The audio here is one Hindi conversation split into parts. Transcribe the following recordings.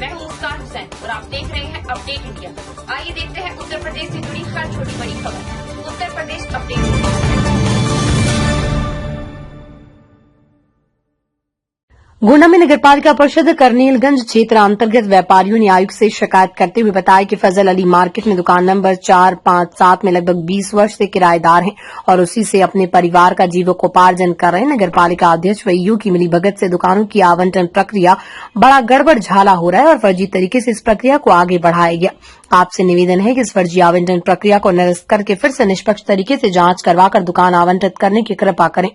मैं मुस्कान हुसैन और आप देख रहे हैं अपडेट इंडिया। आइए देखते हैं उत्तर प्रदेश से जुड़ी हर छोटी बड़ी खबर। उत्तर प्रदेश अपडेट। गोंडा में नगरपालिका परिषद करनेलगंज क्षेत्र अंतर्गत व्यापारियों ने आयुक्त से शिकायत करते हुए बताया कि फजल अली मार्केट में दुकान नंबर 4, 5, 7 में लगभग 20 वर्ष से किराएदार हैं और उसी से अपने परिवार का जीविकोपार्जन कर रहे हैं। नगरपालिका अध्यक्ष व ईओ की मिलीभगत से दुकानों की आवंटन प्रक्रिया बड़ा गड़बड़ झाला हो रहा है और फर्जी तरीके से इस प्रक्रिया को आगे बढ़ाया गया। आपसे निवेदन है कि इस फर्जी आवंटन प्रक्रिया को निरस्त करके फिर से निष्पक्ष तरीके से जांच करवाकर दुकान आवंटित करने की कृपा करें।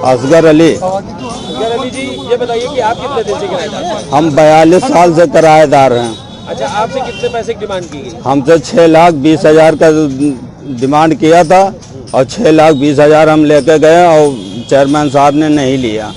असगर अली जी, ये बताइए कि आप कितने दिन से किराएदार हैं? हम 42 साल से किराएदार हैं। अच्छा, आपसे कितने पैसे की डिमांड की गई? हमसे 6,20,000 का डिमांड किया था और 6,20,000 हम लेके गए और चेयरमैन साहब ने नहीं लिया।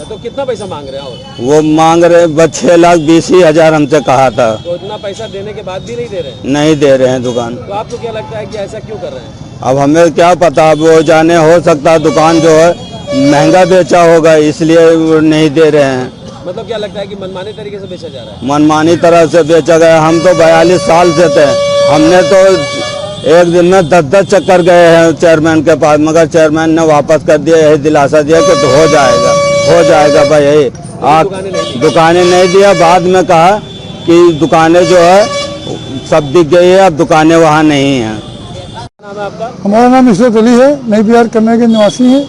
तो कितना पैसा मांग रहे हैं? और वो मांग रहे 6,20,000 हमसे कहा था। तो इतना पैसा देने के बाद भी नहीं दे रहे हैं? नहीं दे रहे हैं दुकान। तो आपको क्या लगता है कि ऐसा क्यों कर रहे हैं? अब हमें क्या पता, अब वो जाने, हो सकता है दुकान जो है महंगा बेचा होगा इसलिए वो नहीं दे रहे हैं। मतलब क्या लगता है कि मनमानी तरीके से बेचा जा रहा है? मनमानी तरह से बेचा गया। हम तो 42 साल से थे, हमने तो एक दिन में 10-10 चक्कर गए हैं चेयरमैन के पास, मगर चेयरमैन ने वापस कर दिया, यही दिलासा दिया कि तो हो जाएगा भाई। यही आप दुकानें नहीं दिया, बाद में कहा कि दुकानें जो है सब बिक गई है, अब दुकानें वहाँ नहीं है। नाम है आपका? हमारा नाम इशरत अली है, नई बिहार करने के निवासी हैं।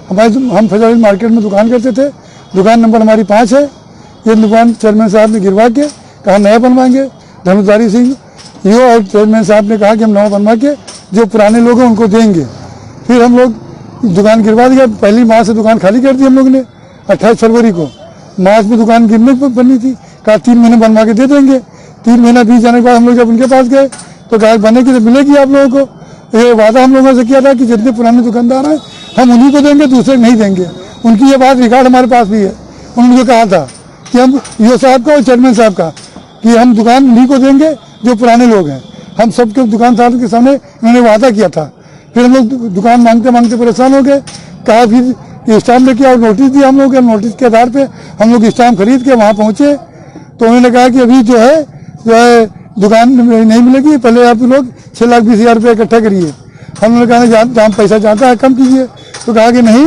हम फजल अली मार्केट में दुकान करते थे। दुकान नंबर हमारी 5 है। ये दुकान चेयरमैन साहब ने गिरवा के कहा नया बनवाएंगे। धनुधारी सिंह ईओ और चेयरमैन साहब ने कहा कि हम नया बनवा के जो पुराने लोग हैं उनको देंगे। फिर हम लोग दुकान गिरवा दिया। पहली मार्च से दुकान खाली कर दी हम लोग ने। 28 फरवरी को मार्च में दुकान गिरने बनी थी, कहा 3 महीने बनवा के दे देंगे। 3 महीना बीत जाने के बाद हम लोग जब उनके पास गए तो कहा बनेगी तो मिलेगी आप लोगों को। ये वादा हम लोगों से किया था कि जितने पुराने दुकानदार हैं हम उन्हीं को देंगे, दूसरे नहीं देंगे। उनकी ये बात रिकॉर्ड हमारे पास भी है। उन्होंने जो कहा था कि हम ईओ साहब का और चेयरमैन साहब का कि हम दुकान उन्हीं को देंगे जो पुराने लोग हैं। हम सबके दुकान साहब के सामने उन्होंने वादा किया था। फिर हम लोग दुकान मांगते मांगते परेशान हो गए। कहा फिर स्टाम्प लेके और नोटिस दिया हम लोग। नोटिस के आधार पे हम लोग स्टाम्प खरीद के वहाँ पहुँचे तो उन्होंने कहा कि अभी जो है दुकान नहीं मिलेगी, पहले आप लोग 6,20,000 रुपये इकट्ठा करिए। हम लोगों ने कहा जहाँ पैसा जाता है कम कीजिए। तो कहा कि नहीं,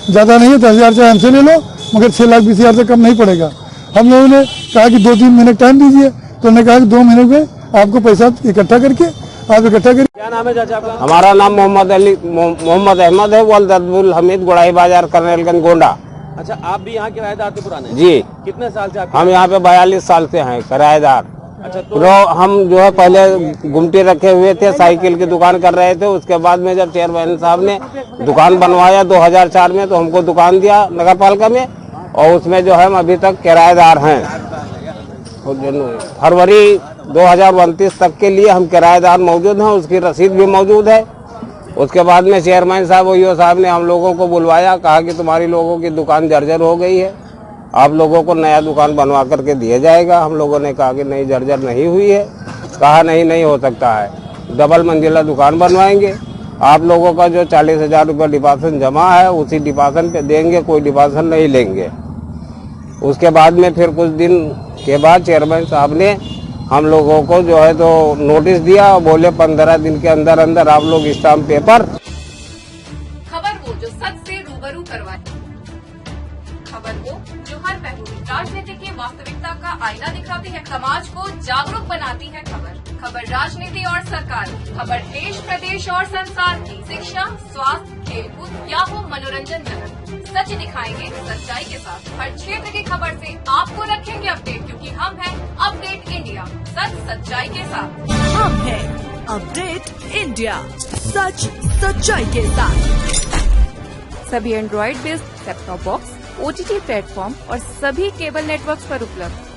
ज़्यादा नहीं है, 10,000 चाहे हमसे ले लो, मगर 6,20,000 से कम नहीं पड़ेगा। हम लोगों ने कहा कि 2-3 महीने टाइम दीजिए। तो उन्होंने कहा कि 2 महीने में आपको पैसा इकट्ठा करके आप इकट्ठा करिए। क्या नाम है चाचा आपका? हमारा नाम मोहम्मद अहमद है, वल्द अब्दुल हमीद, गुड़ाई बाजार, करनेलगंज, गोंडा। अच्छा, आप भी यहाँ किराएदार थे पुराने? जी। कितने साल से आप? हम यहाँ पे 42 साल से हैं किराएदार। अच्छा, तो हम जो है पहले गुमटी रखे हुए थे, साइकिल की दुकान कर रहे थे। उसके बाद में जब चेयरमैन साहब ने दुकान बनवाया 2004 में तो हमको दुकान दिया नगर पालिका में, और उसमें जो है हम अभी तक किराएदार हैं। फरवरी 2029 तक के लिए हम किराएदार मौजूद हैं, उसकी रसीद भी मौजूद है। उसके बाद में चेयरमैन साहब और ईओ साहब ने हम लोगों को बुलवाया, कहा कि तुम्हारी लोगों की दुकान जर्जर हो गई है, आप लोगों को नया दुकान बनवा करके दिया जाएगा। हम लोगों ने कहा कि नहीं, जर्जर नहीं हुई है। कहा नहीं हो सकता है, डबल मंजिला दुकान बनवाएंगे। आप लोगों का जो 40,000 रुपये डिपॉजिट जमा है उसी डिपॉजिट पे देंगे, कोई डिपॉजिट नहीं लेंगे। उसके बाद में फिर कुछ दिन के बाद चेयरमैन साहब ने हम लोगों को जो है तो नोटिस दिया और बोले 15 दिन के अंदर अंदर आप लोग स्टाम्प पेपर। खबर वो जो सच से रूबरू करवाए, खबर वो जो हर पहलू राजनीति की वास्तविकता का आईना दिखाती है, समाज को जागरूक बनाती है। खबर राजनीति और सरकार की, खबर देश प्रदेश और संसार की, शिक्षा, स्वास्थ्य, खेलकूद या हो मनोरंजन जगत, सच दिखाएंगे सच्चाई के साथ। हर क्षेत्र की खबर से आपको रखेंगे अपडेट, क्योंकि हम हैं अपडेट इंडिया, सच सच्चाई के साथ। हम हैं अपडेट इंडिया, सच सच्चाई के साथ। सभी Android based set top box, OTT platform और सभी केबल नेटवर्क्स पर उपलब्ध।